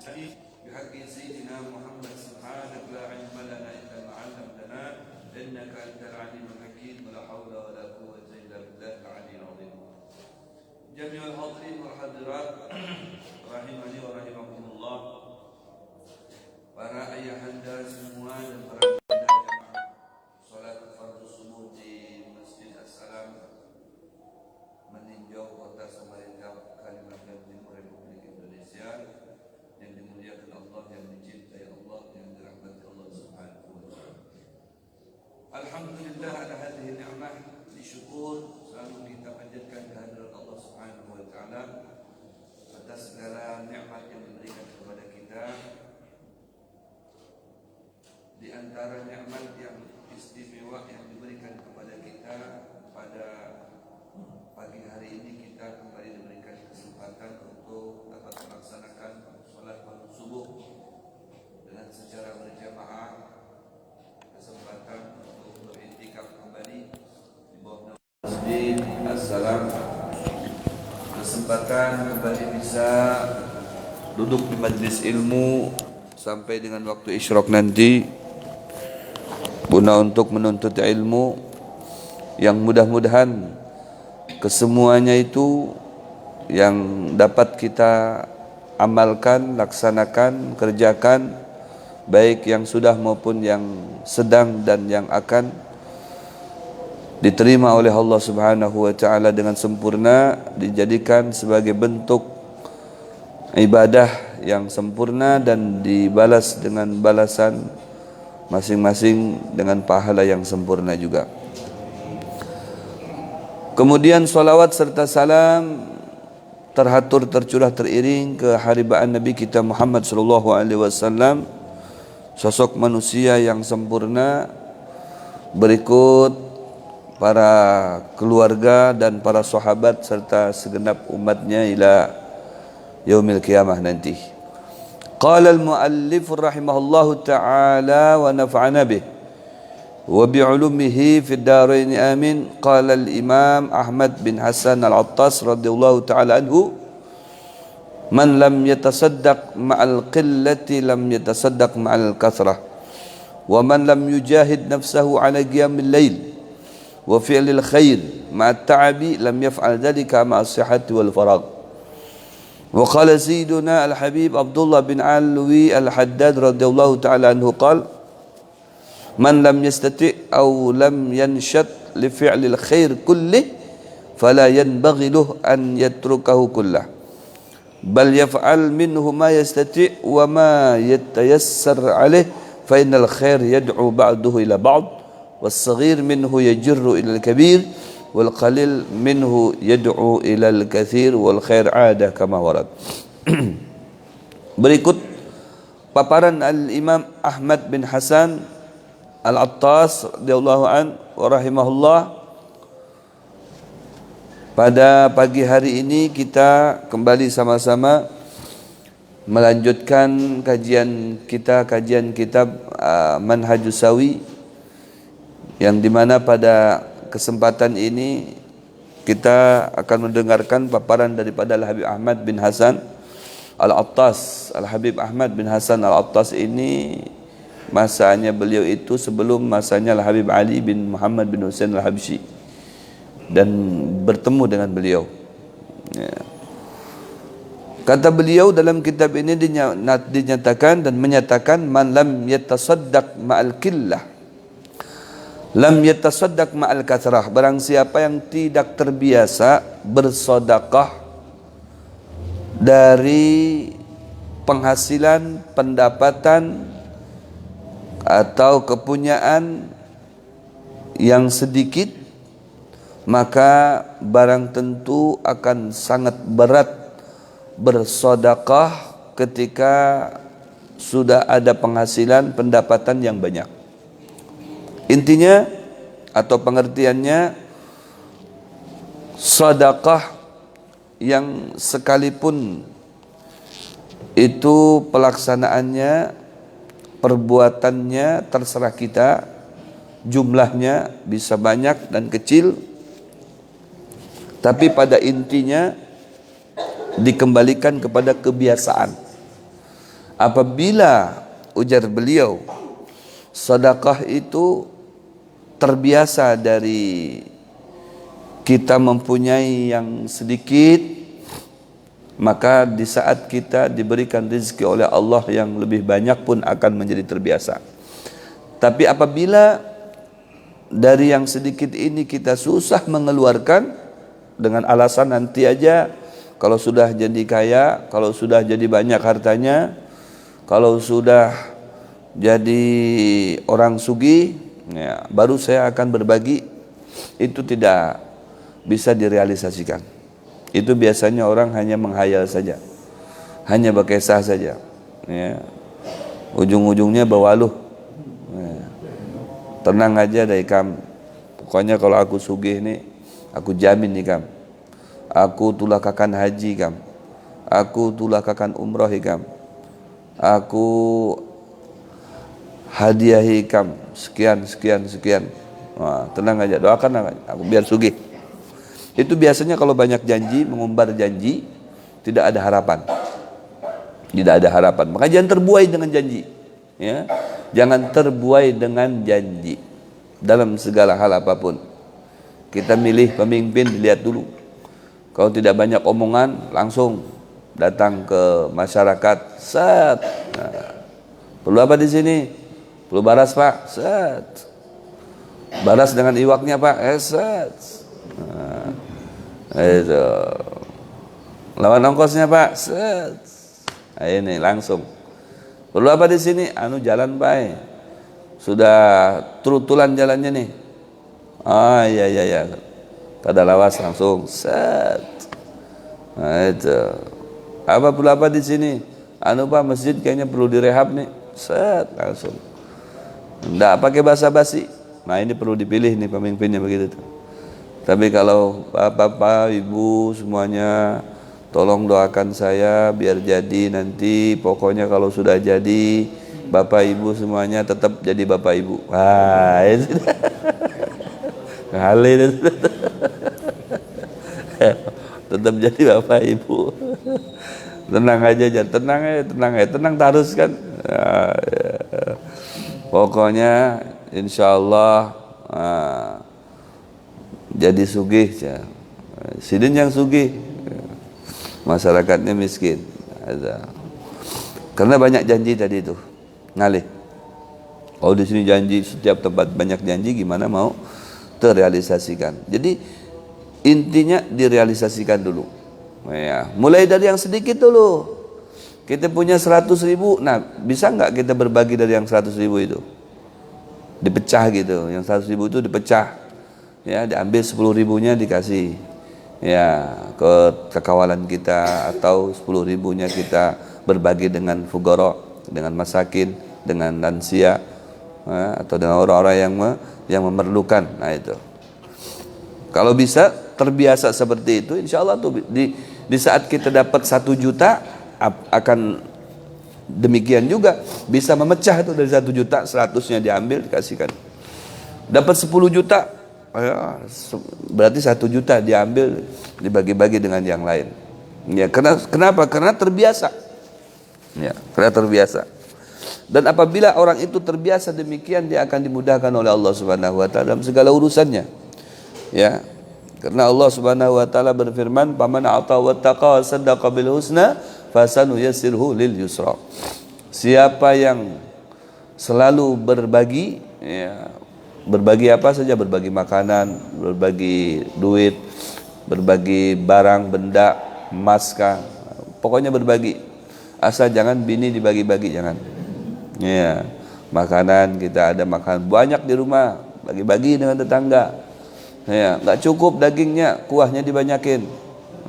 بحق سيدنا محمد سبحانك لا علم لنا إلا ما علمتنا إنك أنت العليم الحكيم ولا حول ولا قوة إلا بالله العلي العظيم. جميع الحاضرين والحاضرات rahimani wa rahimakumullah, para ayahanda semua dan para jamaah salat fardu subuh di Masjid As-Salam meninjau kota Samarinda, Kalimantan Timur, Republik Indonesia, yang dimuliakan Allah, yang dicintai Allah, yang dirahmati Allah Subhanahu wa taala. Alhamdulillah ala hadhihi ni'mah, disyukur selalu kita panjatkan kehadirat Allah Subhanahu wa taala atas segala nikmat yang diberikan kepada kita. Di antara nikmat yang istimewa yang diberikan kepada kita pada pagi hari ini, kita kembali diberikan kesempatan untuk dapat melaksanakan sholat fardu subuh dengan secara berjamaah, kesempatan untuk beriktikaf kembali di bawah Masjid As-Salam, kesempatan kembali bisa duduk di majlis ilmu sampai dengan waktu isyraq nanti guna untuk menuntut ilmu yang mudah-mudahan kesemuanya itu yang dapat kita amalkan, laksanakan, kerjakan, baik yang sudah maupun yang sedang dan yang akan diterima oleh Allah Subhanahu wa taala dengan sempurna, dijadikan sebagai bentuk ibadah yang sempurna dan dibalas dengan balasan masing-masing dengan pahala yang sempurna juga. Kemudian salawat serta salam teratur, tercurah, teriring ke haribaan Nabi kita Muhammad sallallahu alaihi wasallam, sosok manusia yang sempurna, berikut para keluarga dan para sahabat serta segenap umatnya ila yaumil qiyamah nanti. Qala al-muallif rahimahullahu ta'ala wa nafa'ana bih wa bi'ulumihi fid darain amin. Qala al-imam Ahmad bin Hasan al-Attas radhiyallahu ta'ala anhu, man lam yatasaddaq ma'al qillati lam yatasaddaq ma'al kathrah, wa man lam yujahid nafsahu ala qiyamil lail wa fi'lil khair ma'at ta'abi lam yaf'al dhalika ma'as sihhati wal faragh. Wa qala sayyiduna al-habib Abdullah bin Alwi al-Haddad radhiyallahu ta'ala anhu qala, man lam yastati' aw lam yanshat li fi'lil khair kullih fala yanbaghi lahu an yatrukahu kullah, bal yaf'al minhu ma yastati' wa ma yatayassar alayh, fa innal khair yad'u ba'dahu ila ba'd, was-saghir minhu yajurru ila al-kabir, wal qalil minhu yad'u ila al-kathir, wal khair 'ada kama warad. Berikut paparan al-Imam Ahmad bin Hasan al-Attas radhiyallahu an wa rahimahullah. Pada pagi hari ini kita kembali sama-sama melanjutkan kajian kitab Manhajus Sawi, yang dimana pada kesempatan ini kita akan mendengarkan paparan daripada Al-Habib Ahmad bin Hasan Al-Attas. Al-Habib Ahmad bin Hasan Al-Attas ini masanya beliau itu sebelum masanya Al-Habib Ali bin Muhammad bin Husain Al-Habsyi, dan bertemu dengan beliau. Ya. Kata beliau dalam kitab ini dinyatakan dan menyatakan, man lam yatasaddaq ma'al qillah lam yatasaddaq ma'al kathrah, barang siapa yang tidak terbiasa bersedekah dari penghasilan, pendapatan atau kepunyaan yang sedikit, maka barang tentu akan sangat berat bersedekah ketika sudah ada penghasilan, pendapatan yang banyak. Intinya atau pengertiannya, sedekah yang sekalipun itu pelaksanaannya, perbuatannya terserah kita, jumlahnya bisa banyak dan kecil, tapi pada intinya dikembalikan kepada kebiasaan. Apabila, ujar beliau, sedekah itu terbiasa dari kita mempunyai yang sedikit, maka di saat kita diberikan rezeki oleh Allah yang lebih banyak pun akan menjadi terbiasa. Tapi apabila dari yang sedikit ini kita susah mengeluarkan dengan alasan nanti aja, kalau sudah jadi kaya, kalau sudah jadi banyak hartanya, kalau sudah jadi orang sugih, ya, baru saya akan berbagi, itu tidak bisa direalisasikan. Itu biasanya orang hanya menghayal saja, hanya berkisah saja, ya. Ujung-ujungnya bawaluh, ya. Tenang aja deh kam, pokoknya kalau aku sugih nih, aku jamin nih kam, aku tulakakan haji kam, aku tulakakan umroh kam, aku hadiahi kam sekian sekian sekian. Wah, tenang aja, doakan aku biar sugih. Itu biasanya kalau banyak janji, mengumbar janji, tidak ada harapan. Tidak ada harapan. Maka jangan terbuai dengan janji, ya. Jangan terbuai dengan janji dalam segala hal apapun. Kita milih pemimpin, dilihat dulu. Kalau tidak banyak omongan, langsung datang ke masyarakat. Set. Nah, perlu apa di sini? Perlu baras Pak. Set. Baras dengan iwaknya Pak. Set. Nah, itu. Lawan ongkosnya Pak. Set. Nah, ini langsung. Perlu apa di sini? Anu jalan Pak. Sudah turutulan jalannya nih. Ah iya. Tada lawas langsung. Set. Nah, itu. Apa perlu apa di sini? Anu Pak, masjid kayaknya perlu direhab nih. Set langsung. Enggak pakai basa-basi. Nah, ini perlu dipilih nih pemimpinnya begitu tuh. Tapi kalau bapak, ibu semuanya, tolong doakan saya biar jadi nanti. Pokoknya kalau sudah jadi, bapak ibu semuanya tetap jadi bapak ibu. Wah, itu kali itu. Tetap jadi bapak ibu. Tenang aja, tenang terus kan. Pokoknya insya Allah jadi sugih, sidin yang sugih, masyarakatnya miskin. Karena banyak janji tadi itu, ngalih. Oh di sini janji, setiap tempat banyak janji, gimana mau terrealisasikan? Jadi intinya direalisasikan dulu. Ya, mulai dari yang sedikit dulu. Kita punya 100.000, nah bisa nggak kita berbagi dari yang 100.000 itu? Dipecah gitu, yang 100.000 itu dipecah, ya diambil 10.000-nya dikasih, ya ke kawalan kita, atau 10.000-nya kita berbagi dengan fugara, dengan masakin, dengan lansia, ya, atau dengan orang-orang yang memerlukan. Nah itu, kalau bisa terbiasa seperti itu, insya Allah tuh di saat kita dapat 1 juta akan demikian juga, bisa memecah itu dari 1 juta, 100-nya diambil dikasihkan. Dapat 10 juta, ya, berarti 1 juta diambil dibagi-bagi dengan yang lain. Ya, kenapa? Karena terbiasa. Ya, karena terbiasa. Dan apabila orang itu terbiasa demikian, dia akan dimudahkan oleh Allah Subhanahu wa taala dalam segala urusannya. Ya. Karena Allah Subhanahu wa taala berfirman, "Faman a'ta wattaqa wa saddaqa bil husna fasanuyassirhu lil yusra." Siapa yang selalu berbagi, ya, berbagi apa saja, berbagi makanan, berbagi duit, berbagi barang, benda, emas kah, pokoknya berbagi. Asal jangan bini dibagi-bagi, jangan. Ya, makanan kita ada makan banyak di rumah, bagi-bagi dengan tetangga. Ya, nggak cukup dagingnya, kuahnya dibanyakin.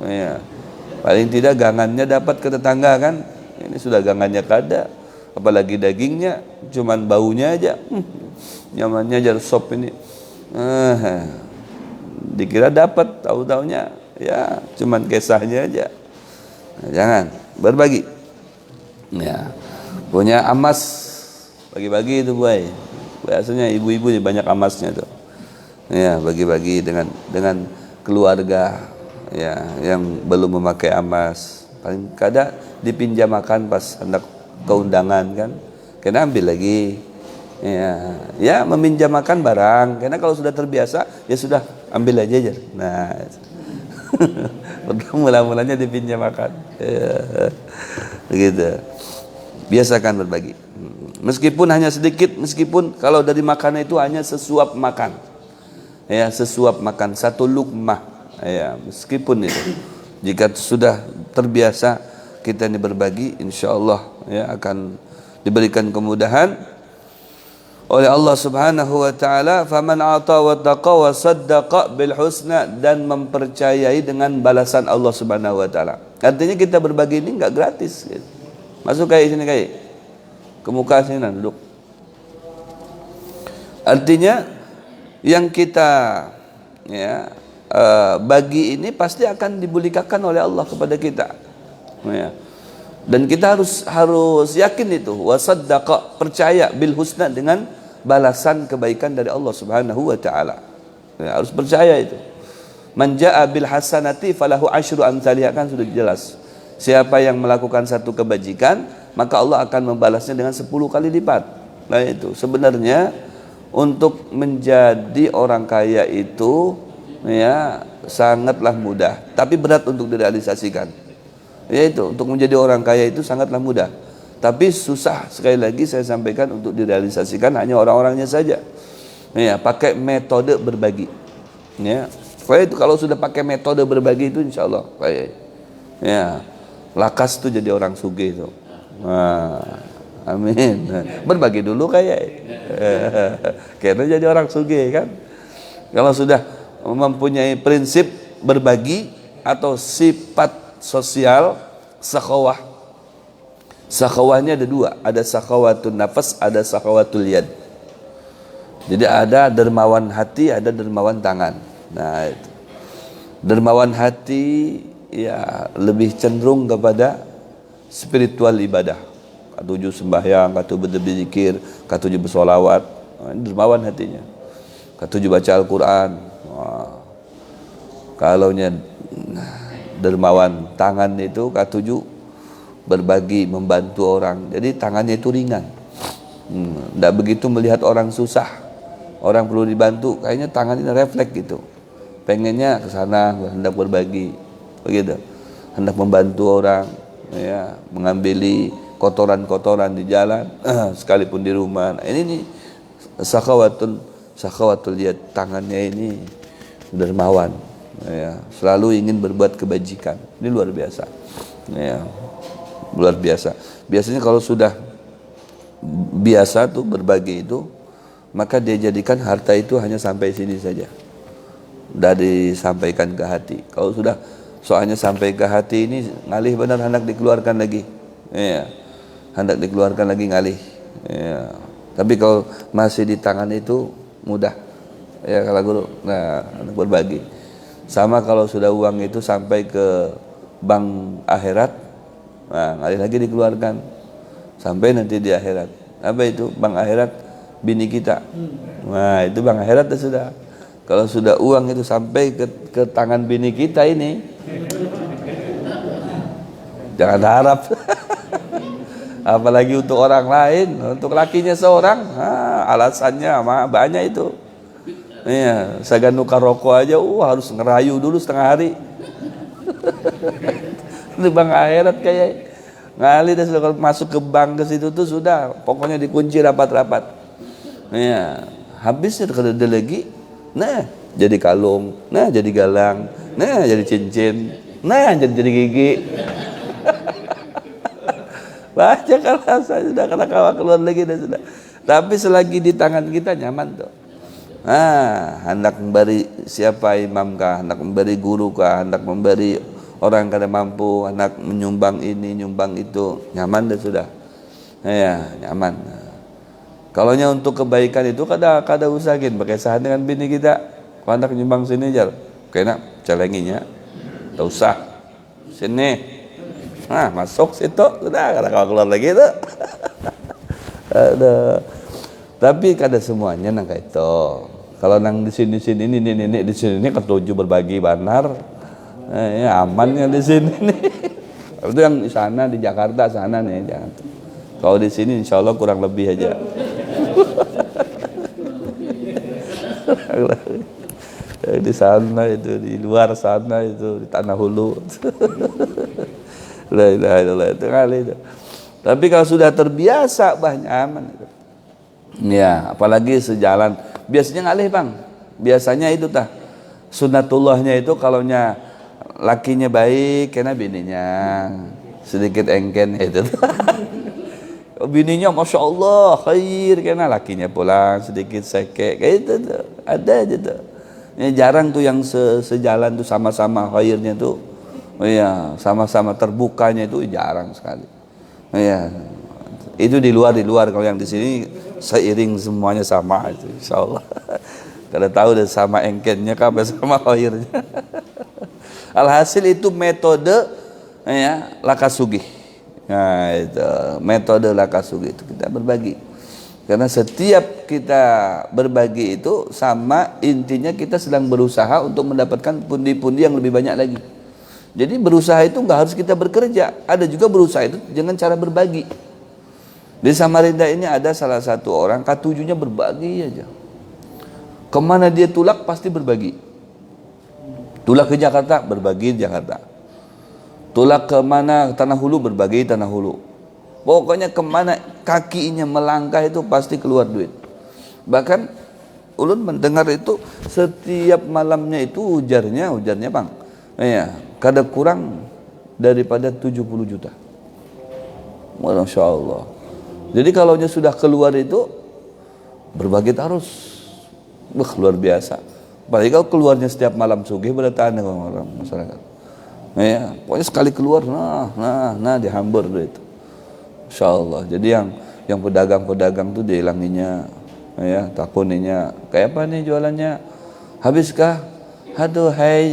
Ya, paling tidak gangannya dapat ke tetangga kan. Ini sudah gangannya kada, apalagi dagingnya, cuman baunya aja, nyamannya jar sop ini. Dikira dapat, tahu-taunya ya cuman kisahnya aja. Nah, jangan berbagi. Ya, punya emas bagi-bagi itu boy. Biasanya ibu-ibu banyak emasnya tuh. Ya, bagi-bagi dengan keluarga, ya, yang belum memakai emas. Paling kadang dipinjamakan pas hendak keundangan kan, kena ambil lagi. Ya meminjamakan barang, karena kalau sudah terbiasa ya sudah ambil aja. Nah, mula-mulanya dipinjamakan, begitu. Biasakan berbagi, meskipun hanya sedikit, meskipun kalau dari makanan itu hanya sesuap makan, ya sesuap makan, satu lukmah, ya meskipun itu, jika sudah terbiasa kita ini berbagi, insya Allah ya akan diberikan kemudahan oleh Allah Subhanahu wa taala. Faman ata wa taqa wa saddaqa bil husna, dan mempercayai dengan balasan Allah Subhanahu wa taala. Artinya kita berbagi ini enggak gratis gitu. Masuk kayak sini kayak ke muka sini duduk. Artinya yang kita ya bagi ini pasti akan dibulikakan oleh Allah kepada kita. Ya. Dan kita harus yakin itu, wasaddaqa, percaya bil husna, dengan balasan kebaikan dari Allah Subhanahu wa taala. Ya, harus percaya itu. Man jaa bil hasanati falahu asyru amsalihha, kan sudah jelas. Siapa yang melakukan satu kebajikan, maka Allah akan membalasnya dengan 10 kali lipat. Nah itu sebenarnya untuk menjadi orang kaya itu ya sangatlah mudah, tapi berat untuk direalisasikan. Yaitu untuk menjadi orang kaya itu sangatlah mudah, tapi susah, sekali lagi saya sampaikan, untuk direalisasikan hanya orang-orangnya saja. Ya, pakai metode berbagi. Ya, itu kalau sudah pakai metode berbagi itu insya Allah ya lakas tuh jadi orang sugih itu. Nah, amin. Berbagi dulu kayak karena jadi orang sugih kan. Kalau sudah mempunyai prinsip berbagi atau sifat sosial sakhawah. Sakhawahnya ada dua, ada sakhawatul nafas, ada sakhawatul yad. Jadi ada dermawan hati, ada dermawan tangan. Nah itu. Dermawan hati ya lebih cenderung kepada spiritual ibadah. Katujuh sembahyang, katujuh berzikir, katujuh bersolawat. Nah, ini dermawan hatinya. Katujuh baca Al-Quran. Kalaunya dermawan tangan itu katujuh berbagi, membantu orang. Jadi tangannya itu ringan. Tidak begitu melihat orang susah, orang perlu dibantu, kayaknya tangan ini refleks gitu. Pengennya ke sana, hendak berbagi, begitu. Hendak membantu orang, ya, mengambil kotoran-kotoran di jalan, sekalipun di rumah. Nah, ini nih sakhawatul lihat, tangannya ini dermawan. Ya, selalu ingin berbuat kebajikan. Ini luar biasa. Ya, luar biasa. Biasanya kalau sudah biasa tuh berbagi itu, maka dia jadikan harta itu hanya sampai sini saja, udah disampaikan ke hati. Kalau sudah soalnya sampai ke hati ini ngalih benar, hendak dikeluarkan lagi. Ya, hendak dikeluarkan lagi ngalih. Ya. Tapi kalau masih di tangan itu mudah. Ya kalau guru, nah hendak berbagi. Sama kalau sudah uang itu sampai ke bank akhirat, nah ngalih lagi dikeluarkan sampai nanti di akhirat. Apa itu bank akhirat? Bini kita. Nah itu bank akhirat sudah. Kalau sudah uang itu sampai ke tangan bini kita ini, jangan harap. Apalagi untuk orang lain, untuk lakinya seorang, alasannya banyak itu. Iya, saya nukar rokok aja, harus ngerayu dulu setengah hari. Itu bank akhirat kayak ngali dah, sudah masuk ke bank ke situ tuh sudah, pokoknya dikunci rapat-rapat. Iya, habisnya kalau ada lagi, nah jadi kalung, nah jadi galang, nah jadi cincin, nah jadi gigi. Baca kalau saya sudah kena kawa keluar lagi dah sudah. Tapi selagi di tangan kita nyaman tuh. Hendak memberi siapa imam kah, hendak memberi guru kah, hendak memberi orang kada mampu, hendak menyumbang ini, nyumbang itu, nyaman dah sudah. Ya, nyaman. Kalau nya untuk kebaikan itu kada usahain berkesahan dengan bini kita. Kalau hendak nyumbang sini aja, kena celenginya. Tak usah. Sini. Masuk situ, sudah kada keluar lagi tuh. Aduh. Tapi kada semuanya nang kayak itu. Kalau nang di sini ini di sini ketujuh berbagi benar, ya amannya di sini nih. Itu yang di sana di Jakarta sana nih, jangan. Kalau di sini insya Allah kurang lebih aja. Di sana itu, di luar sana itu, di Tanah Hulu. La ilaha illallah itu kali itu. Tapi kalau sudah terbiasa nyaman. Ya, apalagi sejalan. Biasanya ngalih bang. Biasanya itu tah. Sunnatullahnya itu kalaunya lakinya baik, kena bininya sedikit engken itu. Bininya masya Allah khair, kena lakinya pulang sedikit sekek kayak itu tuh. Ada aja tuh. Ya, jarang tuh yang sejalan tuh sama-sama khairnya tuh. Oh iya, sama-sama terbukanya itu jarang sekali. Oh iya, itu di luar. Kalau yang di sini seiring semuanya sama itu, insya Allah. Kada tahu deh sama engkennya kah sama khairnya. Alhasil itu metode ya lakasugih. Nah itu metode lakasugih itu kita berbagi. Karena setiap kita berbagi itu sama intinya kita sedang berusaha untuk mendapatkan pundi-pundi yang lebih banyak lagi. Jadi berusaha itu nggak harus kita bekerja, ada juga berusaha itu dengan cara berbagi. Di Samarinda ini ada salah satu orang K7-nya berbagi aja. Kemana dia tulak pasti berbagi. Tulak ke Jakarta berbagi Jakarta. Tulak ke mana Tanah Hulu berbagi Tanah Hulu. Pokoknya kemana kakinya melangkah itu pasti keluar duit. Bahkan ulun mendengar itu setiap malamnya itu ujarnya bang, ya kada kurang daripada 70 juta. Masya Allah. Jadi kalau sudah keluar itu berbagi terus. Luar biasa. Apalagi kalau keluarnya setiap malam sugih bertanya orang masyarakat. Ya, pokoknya sekali keluar, nah dihambar itu. Insya Allah. Jadi yang pedagang tuh dihilanginya, ya takuninya. Kayak apa nih jualannya? Habiskah? Aduh hai.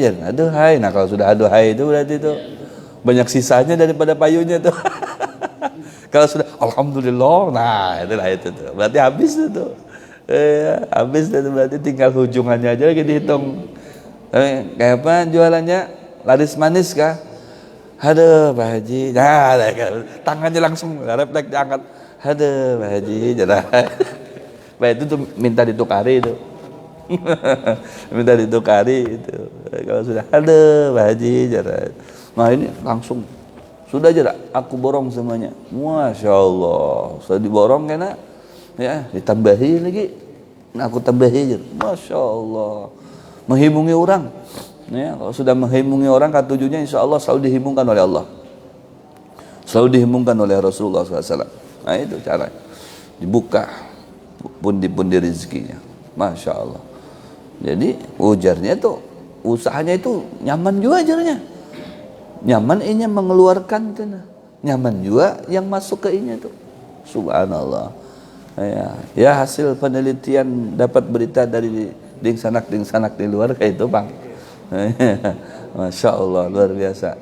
Nah kalau sudah aduh hai itu berarti itu banyak sisanya daripada payunya tuh. Kalau sudah alhamdulillah, nah itulah itu tuh. Berarti habis itu. Habis itu berarti tinggal hujungannya aja lagi dihitung. Kayak apa jualannya? Laris manis kah? Aduh Pak Haji. Nah, tangannya langsung refleks diangkat. Aduh Pak Haji. Pak itu tuh minta ditukari itu. Minta ditukari itu. Kalau sudah aduh Pak Haji. Nah ini langsung sudah aja aku borong semuanya. Masya Allah. Sudah diborong kena. Ya ditambahi lagi. Nah aku tambahi aja. Masya Allah. Menghimungi orang. Ya, kalau sudah menghimungi orang K7-nya insya Allah selalu dihimungkan oleh Allah, selalu dihimungkan oleh Rasulullah SAW. Nah itu cara dibuka pundi-pundi rezekinya, Masya Allah. Jadi ujarnya itu usahanya itu nyaman juga ajarnya, nyaman inya mengeluarkan itu, nyaman juga yang masuk ke inya itu. Subhanallah. Ya hasil penelitian dapat berita dari dingsanak di luar kayak itu bang. Masya Allah luar biasa.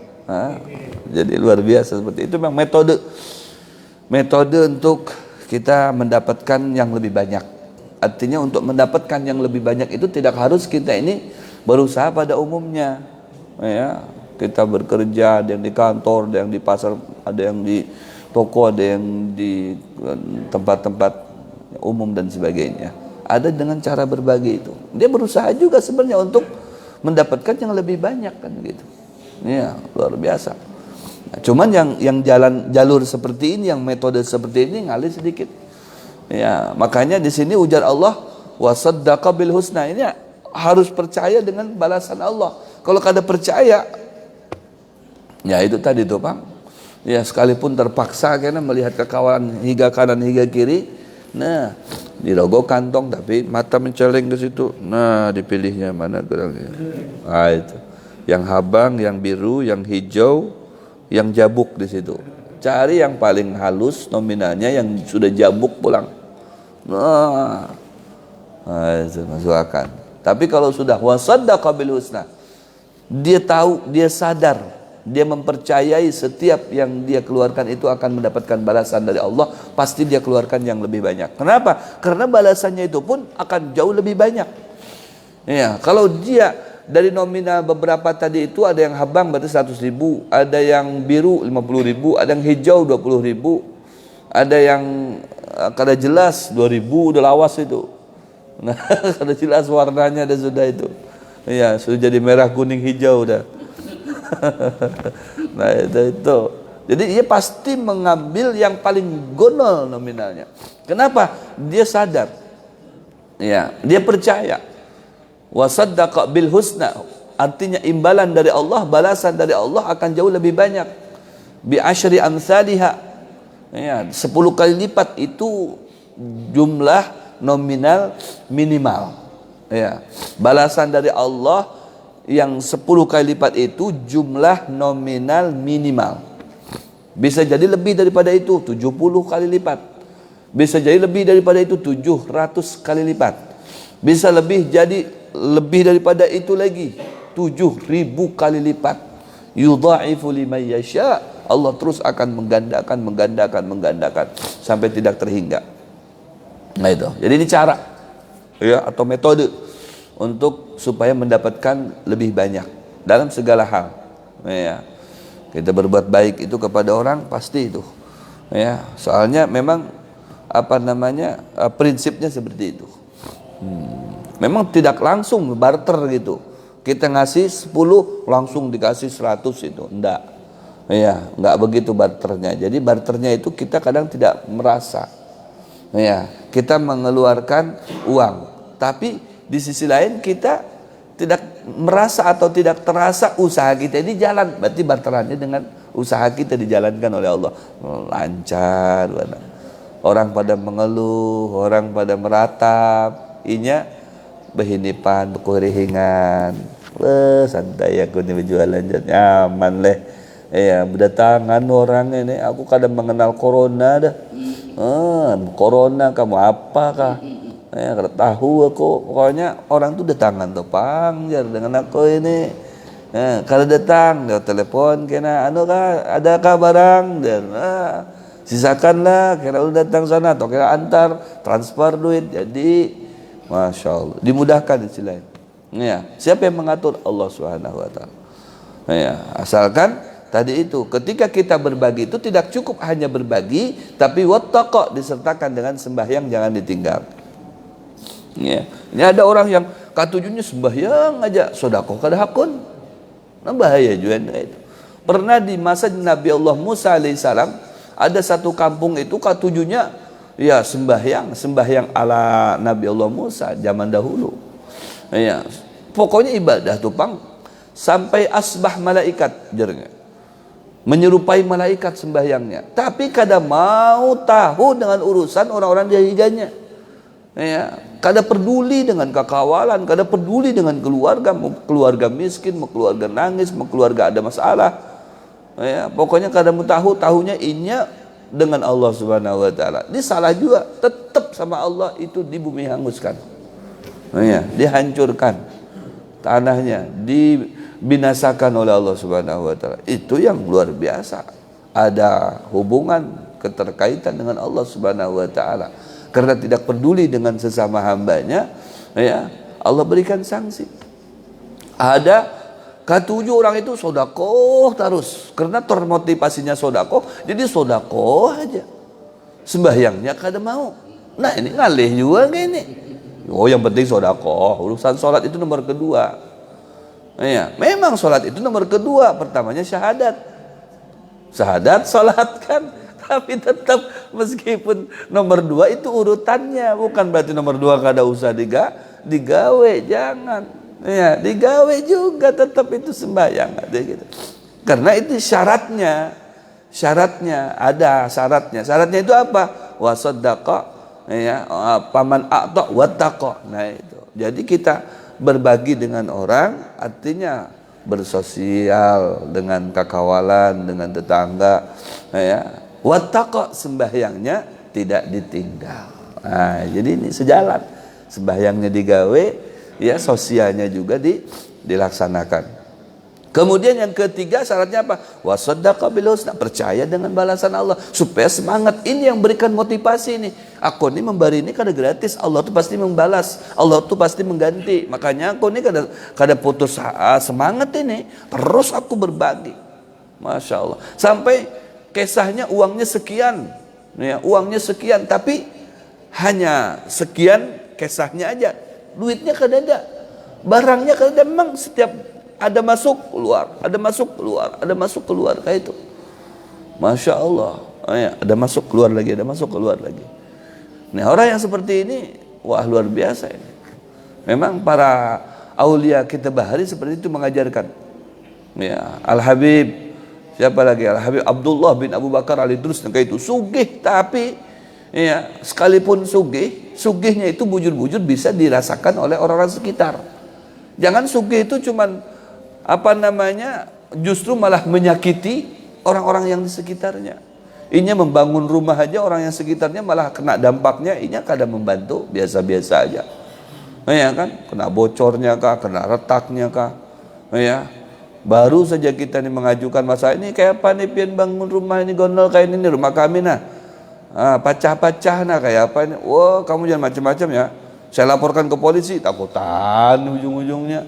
Jadi luar biasa seperti itu memang metode untuk kita mendapatkan yang lebih banyak. Artinya untuk mendapatkan yang lebih banyak itu tidak harus kita ini berusaha pada umumnya. Ya, kita bekerja, ada yang di kantor, ada yang di pasar, ada yang di toko, ada yang di tempat-tempat umum dan sebagainya. Ada dengan cara berbagi itu. Dia berusaha juga sebenarnya untuk mendapatkan yang lebih banyak kan gitu. Ya, luar biasa. Nah, cuman yang jalur seperti ini, yang metode seperti ini ngalir sedikit. Ya, makanya di sini ujar Allah wasaddaqa bil husna. Ini harus percaya dengan balasan Allah. Kalau kada percaya, ya itu tadi tuh, Bang. Ya, sekalipun terpaksa karena melihat kekawalan hingga kanan hingga kiri, nah dirogoh kantong tapi mata menceleng ke situ. Nah, dipilihnya mana kurangnya. Ah itu. Yang habang, yang biru, yang hijau, yang jabuk di situ. Cari yang paling halus nominalnya yang sudah jabuk pulang. Nah itu masukkan. Tapi kalau sudah wasaddaqa bil husna, dia tahu, dia sadar, dia mempercayai setiap yang dia keluarkan itu akan mendapatkan balasan dari Allah, pasti dia keluarkan yang lebih banyak. Kenapa? Karena balasannya itu pun akan jauh lebih banyak. Ya, kalau dia dari nominal beberapa tadi itu ada yang habang berarti 100.000, ada yang biru 50.000, ada yang hijau 20.000. Ada yang kada jelas 2000 udah lawas itu. Nah, kada jelas warnanya ada sudah itu. Iya, sudah jadi merah, kuning, hijau udah. Nah, itu. Jadi dia pasti mengambil yang paling gonol nominalnya. Kenapa? Dia sadar. Ya, dia percaya. Wa saddaqa bil husna. Artinya imbalan dari Allah, balasan dari Allah akan jauh lebih banyak. Bi asyri amsalihha. Ya, 10 kali lipat itu jumlah nominal minimal. Ya, balasan dari Allah yang 10 kali lipat itu jumlah nominal minimal. Bisa jadi lebih daripada itu, 70 kali lipat. Bisa jadi lebih daripada itu, 700 kali lipat. Bisa lebih jadi lebih daripada itu lagi, 7.000 kali lipat. Yudha'ifu liman yasha'. Allah terus akan menggandakan sampai tidak terhingga. Nah itu. Jadi ini cara ya atau metode untuk supaya mendapatkan lebih banyak dalam segala hal. Ya. Kita berbuat baik itu kepada orang pasti itu. Ya, soalnya memang prinsipnya seperti itu. Memang tidak langsung barter gitu. Kita ngasih 10 langsung dikasih 100 itu. Enggak. Ya, enggak begitu barternya. Jadi barternya itu kita kadang tidak merasa. Ya, kita mengeluarkan uang, tapi di sisi lain kita tidak merasa atau tidak terasa usaha kita ini jalan. Berarti barterannya dengan usaha kita dijalankan oleh Allah. Lancar. Orang pada mengeluh, orang pada meratap, inya behinipan, bekurihingan. Santai aku nih berjualan nyaman leh. Ya, berdatangan orang ini. Aku kadang mengenal corona dah. Corona kamu apakah? Ya, kada tahu aku. Pokoknya orang tuh datangan tuh pangjar dengan aku ini. Ya, kada datang, dia telepon kena adakah barang dan sisakanlah kira lu datang sana atau kira antar transfer duit. Jadi Masya Allah dimudahkan istilahnya. Ya, siapa yang mengatur? Allah Subhanahu wa taala. Ya, asalkan tadi itu ketika kita berbagi itu tidak cukup hanya berbagi, tapi wattaqa disertakan dengan sembahyang jangan ditinggal. Ya, ini ada orang yang katujunya sembahyang aja, sedekah kada hakun. Nah, bahaya juga itu. Pernah di masa Nabi Allah Musa alaihissalam ada satu kampung itu katujunya ya sembahyang ala Nabi Allah Musa zaman dahulu. Ya, pokoknya ibadah tuh pang sampai asbah malaikat jernya. Menyerupai malaikat sembahyangnya, tapi kada mau tahu dengan urusan orang-orang jahiliyahnya. Ya, kada peduli dengan kekawalan, kada peduli dengan keluarga, mau keluarga miskin, mau keluarga nangis, mau keluarga ada masalah. Ya, pokoknya kada mau tahunya inya dengan Allah Subhanahu wa taala. Ini salah juga, tetap sama Allah itu di bumi hanguskan. Ya, dihancurkan tanahnya, dibinasakan oleh Allah Subhanahu wa taala. Itu yang luar biasa. Ada hubungan keterkaitan dengan Allah Subhanahu wa taala. Karena tidak peduli dengan sesama hambanya, ya, Allah berikan sanksi. Ada ketujuh orang itu sodakoh terus, karena termotivasinya sodakoh, jadi sodakoh aja. Sembahyangnya kada mau. Nah ini ngalih juga gini. Oh yang penting sodakoh, urusan sholat itu nomor kedua. Ya, memang sholat itu nomor kedua, pertamanya syahadat. Syahadat, sholat kan. Tapi tetap meskipun nomor 2 itu urutannya, bukan berarti nomor 2 kada usah digawe, jangan. Ya, digawe juga tetap itu sembahyang ada gitu. Karena itu syaratnya ada syaratnya. Syaratnya itu apa? Wasaddaqa ya, paman a'ta wattaqa. Nah itu. Jadi kita berbagi dengan orang artinya bersosial dengan kakawalan, dengan tetangga, ya. Wattaqa sembahyangnya tidak ditinggal. Nah, jadi ini sejalan. Sembahyangnya digawe, ya sosialnya juga dilaksanakan. Kemudian yang ketiga syaratnya apa? Wasaddaqa bil husna, percaya dengan balasan Allah supaya semangat. Ini yang berikan motivasi ini. Aku ini memberi ini kada gratis, Allah tuh pasti membalas, Allah tuh pasti mengganti. Makanya aku ini kada putus semangat ini, terus aku berbagi. Masya Allah. Sampai kisahnya uangnya sekian, Ya, uangnya sekian tapi hanya sekian kesahnya aja. Duitnya kada ada. Barangnya kada ada, memang setiap ada masuk keluar, ada masuk keluar, ada masuk keluar kayak itu. Masya Allah. Ya, ada masuk keluar lagi, ada masuk keluar lagi. Nah, orang yang seperti ini wah luar biasa ini. Memang para aulia kita bahari seperti itu mengajarkan. Ya, Al-Habib siapa lagi? Al-Habib Abdullah bin Abu Bakar Al-Idrus kayak itu sugih, tapi ya sekalipun sugihnya itu bujur-bujur bisa dirasakan oleh orang-orang sekitar. Jangan sugih itu cuman justru malah menyakiti orang-orang yang di sekitarnya. Inya membangun rumah aja, orang yang sekitarnya malah kena dampaknya, inya kadang membantu biasa-biasa aja. Ya kan, kena bocornya kah, kena retaknya kah, ya. Baru saja kita nih mengajukan masalah ini kayak apa nih pian bangun rumah ini gondol kayak ini rumah kami nah. Pecah-pecah nah kayak apa ini. Wah, kamu jangan macam-macam ya. Saya laporkan ke polisi, takutan ujung-ujungnya.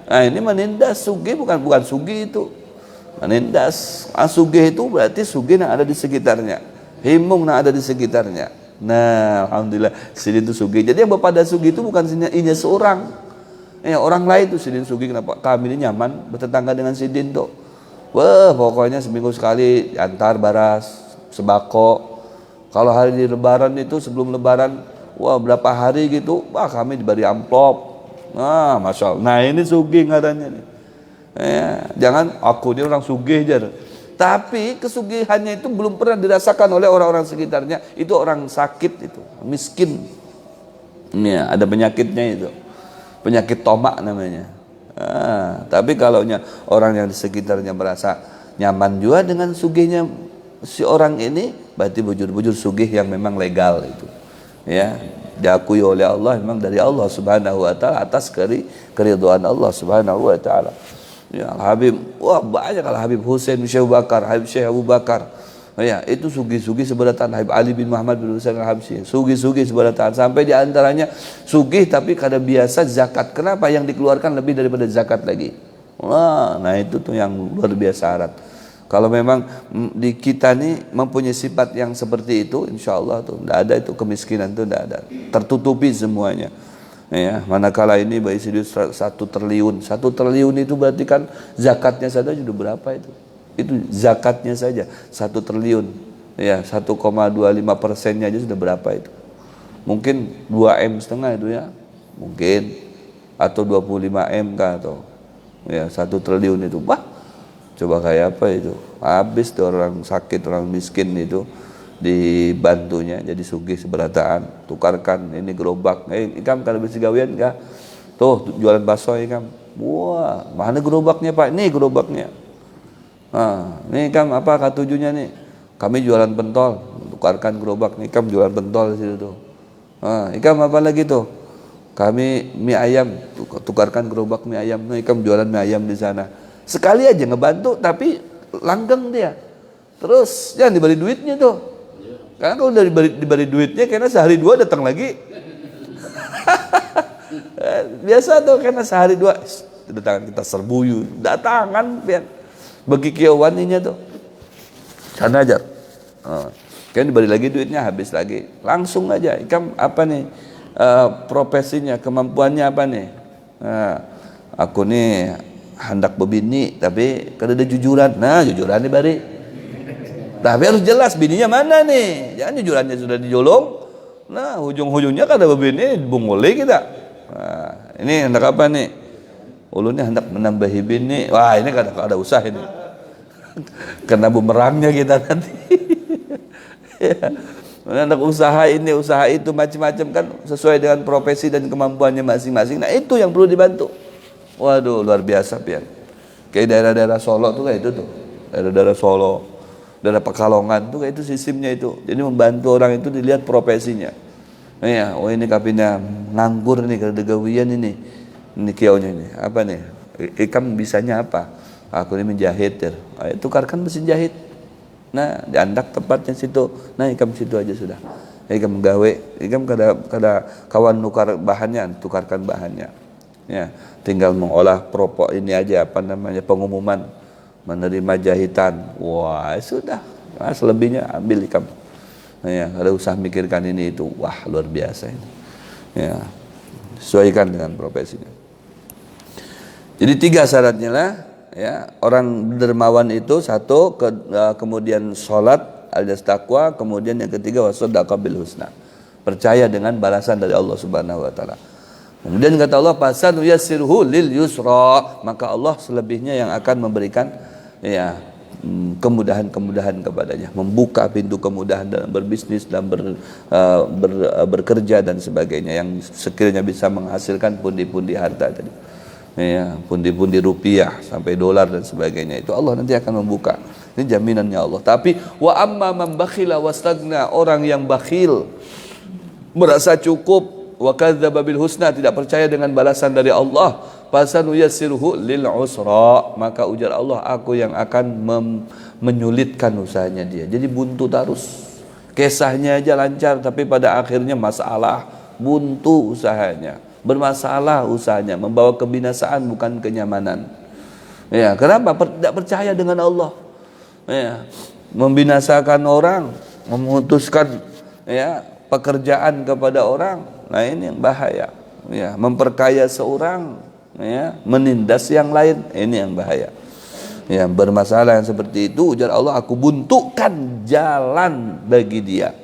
Nah, ini menindas sugih bukan sugih itu. Menindas sugih itu berarti sugih yang ada di sekitarnya, himung yang ada di sekitarnya. Nah, alhamdulillah sidin itu sugih. Jadi yang berpada sugih itu bukan inya seorang, ya orang lain tuh sidin sugih. Kenapa? Kami ini nyaman bertetangga dengan sidin tuh. Wah, pokoknya seminggu sekali antar baras sembako. Kalau hari di lebaran itu sebelum lebaran, wah berapa hari gitu, wah kami diberi amplop. Nah, masya Allah. Nah ini sugih ngarannya nih. Ya, jangan aku dia orang sugih aja. Tapi kesugihannya itu belum pernah dirasakan oleh orang-orang sekitarnya. Itu orang sakit itu, miskin. Ya, ada penyakitnya itu. Penyakit tomak namanya. Tapi kalau orang yang di sekitarnya merasa nyaman juga dengan sugihnya si orang ini, berarti bujur-bujur sugih yang memang legal itu. Ya, diakui oleh Allah memang dari Allah Subhanahu wa taala atas keridhaan Allah Subhanahu wa taala. Ya, Habib, wah banyak kalau Habib Husain Syekh Abu Bakar. Ya, itu sugih-sugih seberatan. Habib Ali bin Muhammad bin Husain Al-Habsyi, sugih-sugih seberatan. Sampai di antaranya sugih tapi kada biasa zakat. Kenapa? Yang dikeluarkan lebih daripada zakat lagi. Wah, nah itu tuh yang luar biasa syarat. Kalau memang di kita nih mempunyai sifat yang seperti itu, insya Allah tuh tidak ada itu kemiskinan tuh tidak ada, tertutupi semuanya. Ya, manakala ini berisi duit 1 triliun, 1 triliun itu berarti kan zakatnya saja sudah berapa itu? Itu zakatnya saja 1 triliun, ya 1,25%-nya aja sudah berapa itu? Mungkin 2,5 M itu ya, mungkin atau 25 M kah atau ya 1 triliun itu, wah coba kayak apa itu? Habis tuh orang sakit, orang miskin itu dibantunya jadi sugih seberataan. Tukarkan ini gerobak, ikam kalau bisa gawian kah? Tuh jualan bakso ikam, wah mana gerobaknya pak? Ini gerobaknya. Ini ikam apa katujunya nih? Kami jualan pentol, tukarkan gerobak nih, ikam jualan pentol di situ tuh. Ikam apa lagi tuh? Kami mie ayam, tukarkan gerobak mie ayam, nih ikam jualan mie ayam di sana. Sekali aja ngebantu tapi langgeng dia. Terus jangan diberi duitnya tuh. Karena kalau udah diberi duitnya karena sehari 2 datang lagi. Biasa tuh karena sehari 2 datangan kita serbuyu, datangan pian. Bagi kiawaninya tuh. Sana aja. Kan diberi lagi duitnya habis lagi. Langsung aja. Ikam apa nih? Profesinya, kemampuannya apa nih? Aku nih hendak berbini tapi kada ada jujuran. Nah, jujuran diberi. Tapi harus jelas bininya mana nih. Jangan jujurannya sudah dijolong. Nah, ujung-ujungnya kada berbini bunguli kita. Nah, ini hendak apa nih? Ulunnya hendak menambahi bini. Wah, ini kada usah ini. Kena bumerangnya kita nanti. Ya. Hendak usaha ini, usaha itu macam-macam kan sesuai dengan profesi dan kemampuannya masing-masing. Nah, itu yang perlu dibantu. Waduh, luar biasa pian. Kayak daerah-daerah Solo tuh kayak itu tuh. Daerah-daerah Solo, daerah Pekalongan tuh kayak itu sistemnya itu. Jadi membantu orang itu dilihat profesinya. Ya, oh ini kapinya nganggur nih kada gawian ini. Ini kiaunya ini. Apa nih? Ikam bisanya apa? Aku ini menjahit ya. Ayo tukarkan mesin jahit. Nah, diandak tempatnya situ. Nah, ikam situ aja sudah. Ikam gawe, ikam kada kawan nukar bahannya, tukarkan bahannya. Ya, tinggal mengolah propok ini aja apa namanya pengumuman menerima jahitan. Wah, sudah. Nah, selebihnya ambil ikam. Ya, ada usah mikirkan ini itu. Wah, luar biasa ini. Ya, sesuaikan dengan profesinya. Jadi 3 syaratnya lah, ya. Orang dermawan itu satu, kemudian sholat alias takwa, kemudian yang ketiga wasaddaqa bil husna. Percaya dengan balasan dari Allah Subhanahu wa taala. Kemudian kata Allah, fasan yassirhu lil yusra, maka Allah selebihnya yang akan memberikan ya kemudahan-kemudahan kepadanya, membuka pintu kemudahan dalam berbisnis, dalam bekerja dan sebagainya, yang sekiranya bisa menghasilkan pundi-pundi harta tadi, ya, pundi-pundi rupiah sampai dolar dan sebagainya, itu Allah nanti akan membuka. Ini jaminannya Allah. Tapi wa amma man bakhila wastagna, orang yang bakhil, merasa cukup, wa kadzdzaba bil husna, tidak percaya dengan balasan dari Allah, fasanuyassiruhu lil usra, maka ujar Allah, aku yang akan menyulitkan usahanya dia. Jadi buntu terus. Kisahnya aja lancar tapi pada akhirnya masalah, buntu usahanya, bermasalah usahanya, membawa kebinasaan bukan kenyamanan. Ya, kenapa? Tidak percaya dengan Allah. Ya, membinasakan orang, memutuskan ya pekerjaan kepada orang. Nah, ini yang bahaya. Ya, memperkaya seorang, ya, menindas yang lain, ini yang bahaya. Ya, bermasalah yang seperti itu, ujar Allah, aku buntukan jalan bagi dia.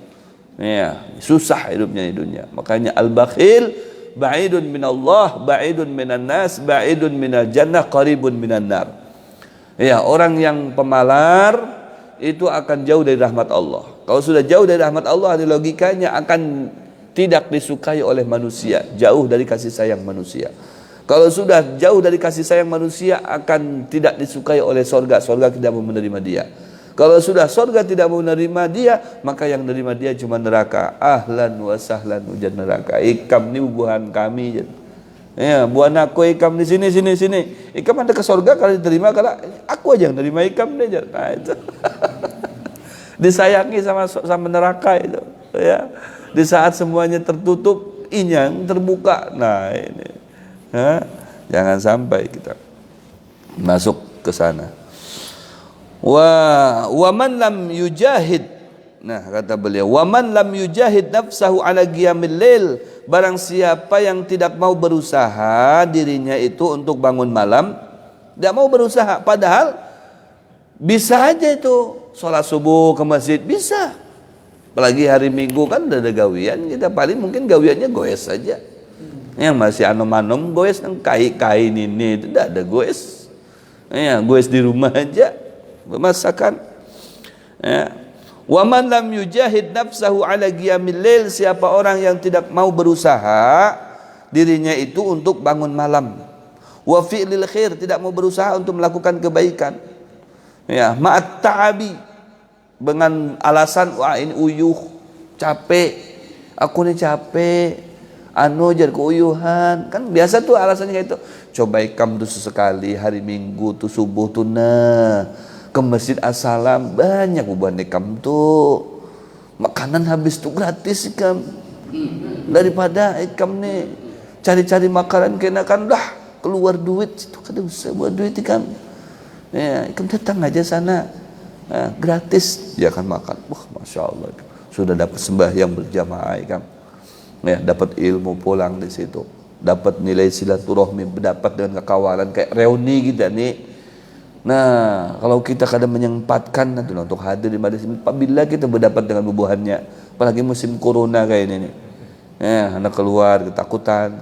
Ya, susah hidupnya di dunia. Makanya al-bakhil ba'idun minallah, ba'idun minan nas, ba'idun minal jannah, qaribun minan nar. Ya, orang yang pemalar itu akan jauh dari rahmat Allah. Kalau sudah jauh dari rahmat Allah, ada logikanya akan tidak disukai oleh manusia, jauh dari kasih sayang manusia. Kalau sudah jauh dari kasih sayang manusia, akan tidak disukai oleh sorga, sorga tidak mau menerima dia. Kalau sudah sorga tidak mau menerima dia, maka yang menerima dia cuma neraka. Ahlan wa sahlan, ujar neraka. Ikam ini buahan kami. Ya, buah aku ikam di sini. Ikam ada ke surga kalau diterima, kalau aku aja yang nerima ikam dia. Nah, itu. Disayangi sama neraka itu, ya. Di saat semuanya tertutup, inyang terbuka. Nah, ini. Ya, jangan sampai kita masuk ke sana. Wa man lam yujahid. Nah, kata beliau, wa man lam yujahid nafsahu ala qiyamil lail, barang siapa yang tidak mau berusaha dirinya itu untuk bangun malam, tidak mau berusaha, padahal bisa aja itu sholat subuh ke masjid, bisa. Apalagi hari Minggu kan ada gawian, kita paling mungkin gawiannya goes saja. Yang masih anom-anom goes, yang kai-kai ini itu tidak ada goes. Ya, goes di rumah aja, bermasakan. Ya. Wa man lam yujahid nafsahu ala qiyamil lail, siapa orang yang tidak mau berusaha dirinya itu untuk bangun malam. Wa fi'lil khair, tidak mau berusaha untuk melakukan kebaikan. Ya, ma'at ta'abi, dengan alasan wah ini uyuh, capek. Aku ini capek. Anu jar keuyuhan. Kan biasa tuh alasannya kayak itu. Coba ikam tuh sesekali hari Minggu tuh subuh tuh ke masjid As-Salam, banyak buban ikam tuh, makanan habis tuh gratis ikam, daripada ikam nih cari-cari makanan kenakan lah keluar duit itu, kada usah buat duit ikam, ya ikam datang aja sana, nah, gratis dia akan makan. Wah, masya Allah, sudah dapat sembahyang berjamaah ikam, ya dapat ilmu pulang di situ, dapat nilai silaturahmi, dapat dengan kekawalan kayak reuni gitu nih. Nah, kalau kita kadang menyempatkan nanti untuk hadir di majelis ini, apabila kita berdapat dengan bubuhannya, apalagi musim corona kayak ini nih, ya anak keluar takutan,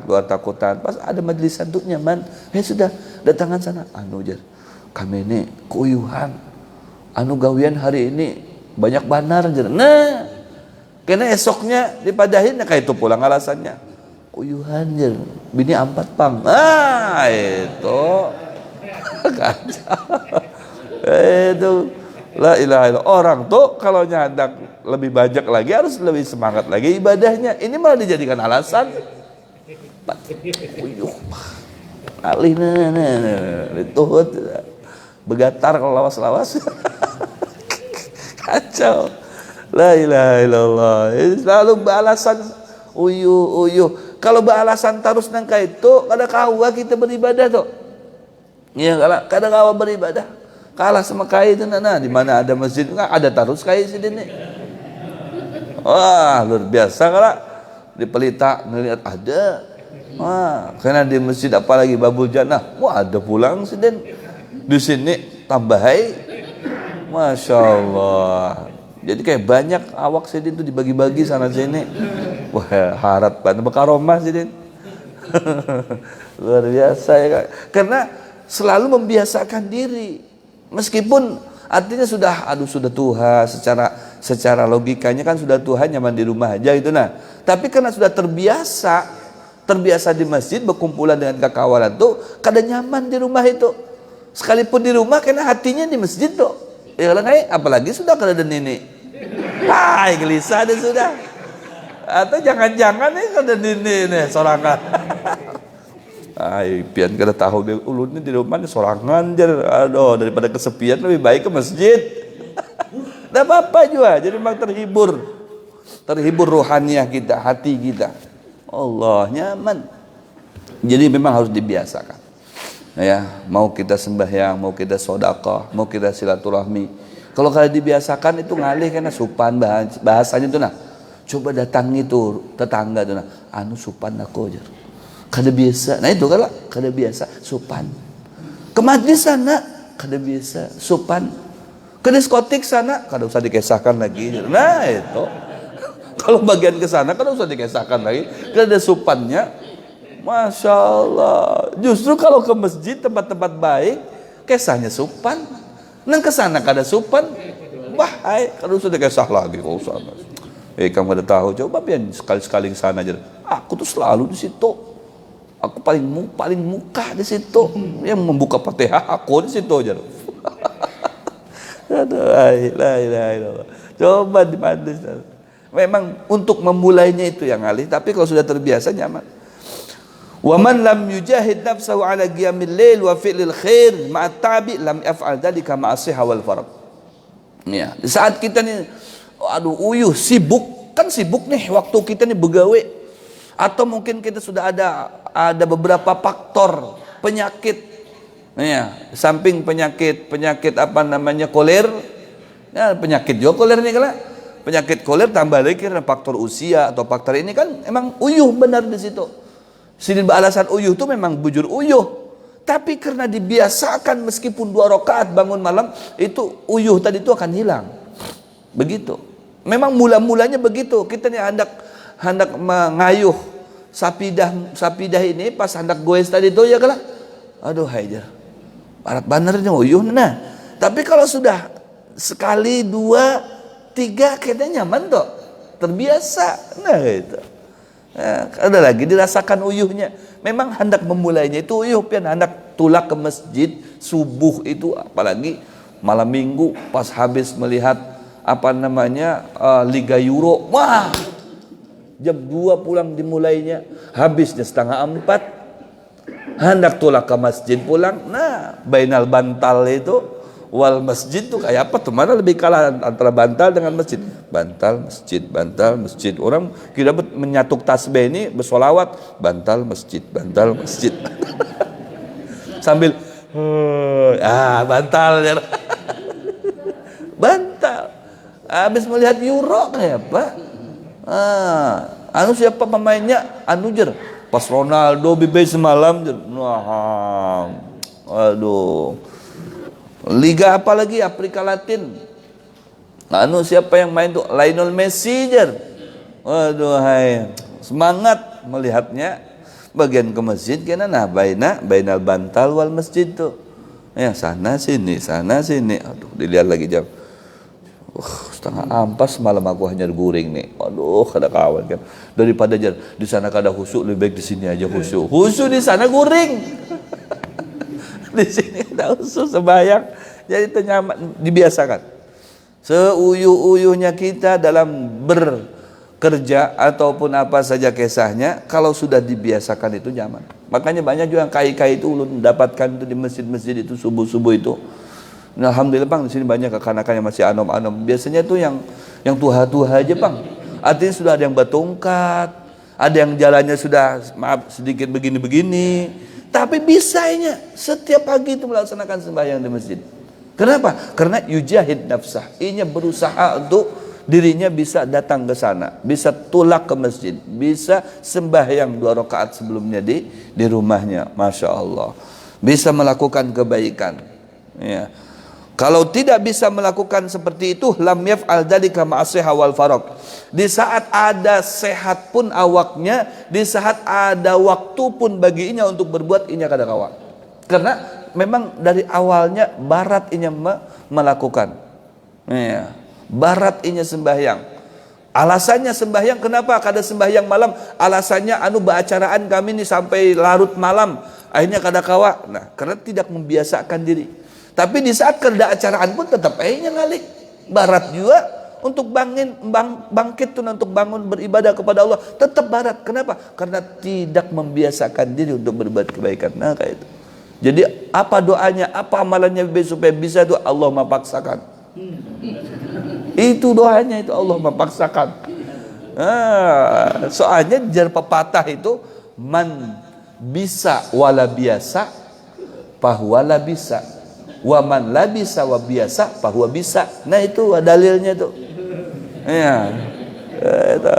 pas ada majelis santuk nyaman, sudah datangan sana, anu jar, kami ini keuyuhan, anu gawian hari ini banyak banar jar, nah, karena esoknya dipadahin kayak itu pulang alasannya, keuyuhan jar, bini 4 pang, itu. Itu la ilaha illallah. Orang tuh kalau nyadak lebih banyak lagi harus lebih semangat lagi ibadahnya. Ini malah dijadikan alasan. Alih dituhut begatar kalau lawas-lawas. Kacau. La ilaha illallah. Selalu beralasan uyuh. Kalau beralasan terus nangka itu kada kawa kita beribadah tuh. Ya, kadang awal beribadah kalah sama kai itu, nah di mana ada masjid nggak ada terus kai sini. Wah, luar biasa kalau di Pelita ngelihat ada. Wah, karena di masjid apalagi Babul Jannah, wah ada pulang sih Den. Di sini tambah hai. Masya Allah. Jadi kayak banyak awak sidin itu dibagi-bagi sana sini. Wah, harap banget bekaromah sidin. Luar biasa ya Kak. Karena selalu membiasakan diri. Meskipun artinya sudah Tuhan secara logikanya kan sudah Tuhan nyaman di rumah aja itu nah. Tapi karena sudah terbiasa di masjid berkumpulan dengan kakawalan tuh kada nyaman di rumah itu. Sekalipun di rumah karena hatinya di masjid tuh. Ya apalagi sudah kada ada nenek. Hai gelisah deh sudah. Atau jangan-jangan nih kada nenek nih sorangan. Ay, pian kada tahu deh ulunnya di rumah nih sorangan jar. Aduh, daripada kesepian lebih baik ke masjid. Dah apa juga. Jadi memang terhibur rohaniah kita, hati kita. Allah nyaman. Jadi memang harus dibiasakan. Ya, mau kita sembahyang, mau kita sedekah, mau kita silaturahmi. Kalau kalian dibiasakan itu ngalih karena supan bahasanya itu nah. Coba datangi tuh tetangga tuh nah. Anu supan aku aja. Kada biasa. Nah itu kalau kada biasa supan. Ke majlis sana kada biasa supan. Ke diskotik sana kada usah dikisahkan lagi. Nah itu. Kalau bagian ke sana kada usah dikisahkan lagi. Kada ada supannya. Masya Allah. Justru kalau ke masjid tempat-tempat baik kisahnya supan. Nang ke sana kada supan. Wah, kada usah dikisah lagi kalau sana. Kamu ada tahu coba pian sekali-sekali ke sana aja. Aku tuh selalu di situ. Aku paling muka di situ. Yang membuka Fatihah aku di situ aja. Aduh, la ilaha illallah. Coba di majlis. Memang untuk memulainya itu yang alih, tapi kalau sudah terbiasa nyaman. Wa man lam yujahid nafsahu ala qiyamil lail wa fi'lil khair ma'a tabi lam yaf'al dzalika ma'a sihha wal farad. Ya, di saat kita nih sibuk nih waktu kita nih begawe atau mungkin kita sudah ada beberapa faktor penyakit. Ya, samping penyakit apa namanya koler. Ya, penyakit juga koler nih kala. Penyakit koler tambah lagi karena faktor usia atau faktor ini kan emang uyuh benar di situ. Sidin beralasan uyuh itu memang bujur uyuh. Tapi karena dibiasakan meskipun 2 rakaat bangun malam itu uyuh tadi itu akan hilang. Begitu. Memang mula-mulanya begitu. Kita nih hendak mengayuh sapidah ini pas hendak goes tadi itu ya kalah. Aduh hajar. Barat banarnya uyuh nah. Tapi kalau sudah sekali 2 3 kayaknya nyaman tuh. Terbiasa. Nah gitu. Ada lagi dirasakan uyuhnya. Memang hendak memulainya itu uyuh pian hendak tulak ke masjid subuh itu apalagi malam minggu pas habis melihat apa namanya Liga Euro. Wah. Jam 2 pulang dimulainya, habisnya 3:30. Hendak tulak ke masjid pulang. Nah, bainal bantal itu wal masjid tuh kayak apa tuh? Mana lebih kalah antara bantal dengan masjid? Bantal masjid. Orang kita menyatuk tasbih ini bersolawat bantal masjid. Sambil bantal ya. Bantal. Habis melihat Euro kayak apa? Siapa pemainnya? Jer. Pas Ronaldo bebas semalam jer. Wah. Aduh. Liga apa lagi Afrika Latin? Siapa yang main tuh? Lionel Messi jar. Waduh hai. Semangat melihatnya. Bagian ke masjid kena bainal bantal wal masjid tuh. Ya sana sini. Aduh, dilihat lagi jam. 3:30 malam aku hanya guring nih. Aduh, kada kawan kan. Daripada jar di sana kada khusyuk lebih baik di sini aja khusyuk. Khusyuk di sana guring. Di sini ada usul sembahyang jadi nyaman dibiasakan seuyuh-uyuhnya kita dalam bekerja ataupun apa saja kisahnya kalau sudah dibiasakan itu nyaman. Makanya banyak juga yang kai-kai itu ulun dapatkan itu di masjid-masjid itu subuh-subuh itu. Nah, alhamdulillah Bang di sini banyak kekanakan yang masih anom-anom. Biasanya tuh yang tua-tua aja Bang. Artinya sudah ada yang batongkat, ada yang jalannya sudah maaf sedikit begini-begini. Tapi bisanya setiap pagi itu melaksanakan sembahyang di masjid. Kenapa? Karena yujahid nafsah. Inya berusaha untuk dirinya bisa datang ke sana, bisa tulak ke masjid, bisa sembahyang 2 rakaat sebelumnya di rumahnya, masya Allah, bisa melakukan kebaikan. Ya. Kalau tidak bisa melakukan seperti itu, lam yaf'al dzalika ma'as-sihha wal farag. Di saat ada sehat pun awaknya, di saat ada waktu pun baginya untuk berbuat inya kada kawa. Karena memang dari awalnya barat inya melakukan. Ya. Barat inya sembahyang. Alasannya sembahyang, kenapa kada sembahyang malam? Alasannya baacaraan kami nih sampai larut malam, akhirnya kada kawa. Nah, karena tidak membiasakan diri. Tapi di saat kerja acaraan pun tetap akhirnya ngalik. Barat juga untuk bangkit tuh untuk bangun beribadah kepada Allah, tetap barat. Kenapa? Karena tidak membiasakan diri untuk berbuat kebaikan. Nah, kayak itu. Jadi apa doanya, apa amalannya supaya bisa itu Allah mempaksakan. Itu doanya itu Allah mempaksakan. Soalnya jar pepatah itu man bisa wala biasa fahuwa bisa, wa man la bisa wa biasa fahuwa bisa. Nah itu dalilnya tuh. Ya. Itu.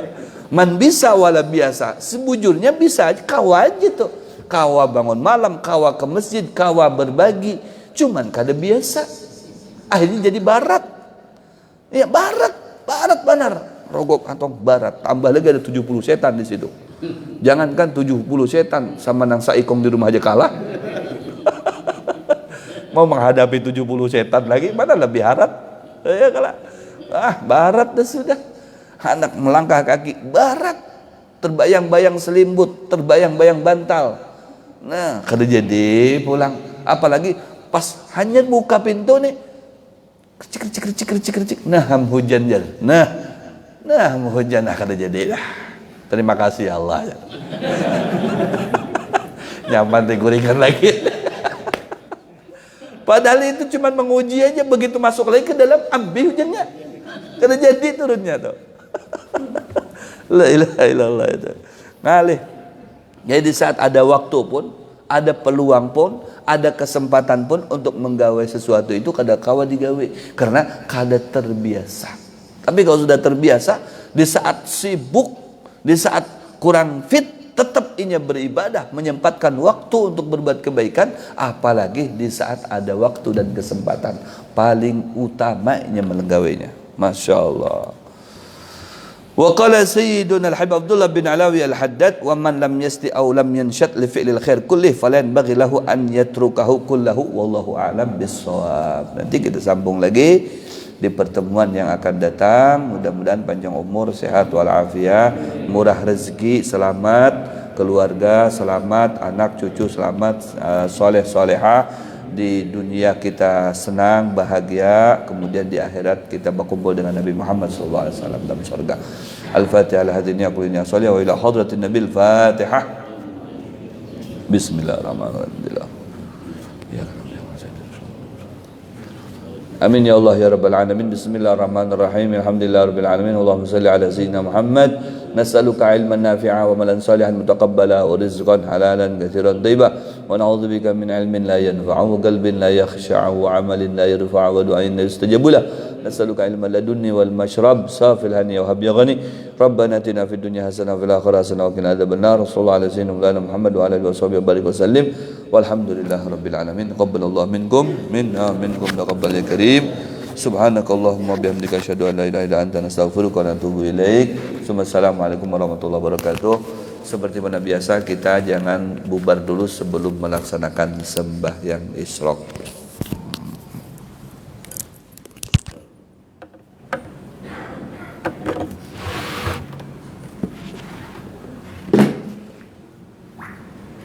Man bisa wala biasa, sebujurnya bisa aja, kawa aja tuh. Kawa bangun malam, kawa ke masjid, kawa berbagi, cuman kada biasa. Akhirnya jadi barat. Ya barat benar. Rogok kantong barat, tambah lagi ada 70 setan di situ. Jangankan 70 setan, sama nang saikong di rumah aja kalah. Mau menghadapi 70 setan lagi, mana lebih harat? Ya kalah. Barat dah sudah. Anak melangkah kaki, barat. Terbayang-bayang selimut, terbayang-bayang bantal. Nah, kada jadi pulang. Apalagi pas hanya buka pintu nih, cik. Nah, hujan jar. Nah, hujan kada jadi lah. Terima kasih Allah. Nyaman diguringan lagi. Padahal itu cuma menguji aja, begitu masuk lagi ke dalam ambil hujannya. Kada jadi turunnya tuh. La ilaha illallah itu. Ngalih. Jadi saat ada waktu pun, ada peluang pun, ada kesempatan pun untuk menggawe sesuatu itu kada kawa digawe karena kada terbiasa. Tapi kalau sudah terbiasa, di saat sibuk, di saat kurang fit, tetap inya beribadah, menyempatkan waktu untuk berbuat kebaikan, apalagi di saat ada waktu dan kesempatan, paling utamanya menggawainya. Masya Allah. Wa qala sayyiduna al-habib Abdullah bin Alawi al-Haddad, wa man lam yasti aw lam yanshat li fi'lil khair kullih falan baghi lahu an yatrukahu kullahu wallahu a'lam bis-shawab. Nanti kita sambung lagi di pertemuan yang akan datang. Mudah-mudahan panjang umur, sehat walafiat, murah rezeki, selamat keluarga, selamat anak cucu, selamat soleh solehah. Di dunia kita senang, bahagia, kemudian di akhirat kita berkumpul dengan Nabi Muhammad SAW dalam surga. Al-Fatihah ala hadini aqulini assalih wa ila hadratin Nabil Fatihah. Bismillahirrahmanirrahim. Amin ya Allah ya Rabbal Alamin. Bismillahirrahmanirrahim. Alhamdulillah Rabbil Alamin. Allahumma salli ala Sayyidina Muhammad. Nas'aluka ilman nafi'a wa malan salihan mutaqabbala wa rizqan halalan kathiran tayyiba wa na'udzubika min ilmin la yanfa'u wa qalbin la yakhsha'u wa amalin la yarfa'u wa du'ain la yustajabu lah. Nas'aluka ilman ladunni wal mashrab safil hani wa habya ghani. Rabbana atina fid dunya hasanah wa fil akhirati hasanah wa qina adzabannar. Sallallahu alaihi wasallam Muhammad wa ala alihi washabihi barik wa sallim. Walhamdulillahi rabbil alamin. Taqabbalallahu minkum minna minkum taqabbal ya karim. Subhanakallahumma bihamdika asyhadu an la ilaha illa anta nastaghfiruka wa natubu ilaik. Assalamualaikum warahmatullahi wabarakatuh. Seperti mana biasa, kita jangan bubar dulu sebelum melaksanakan sembahyang isyraq.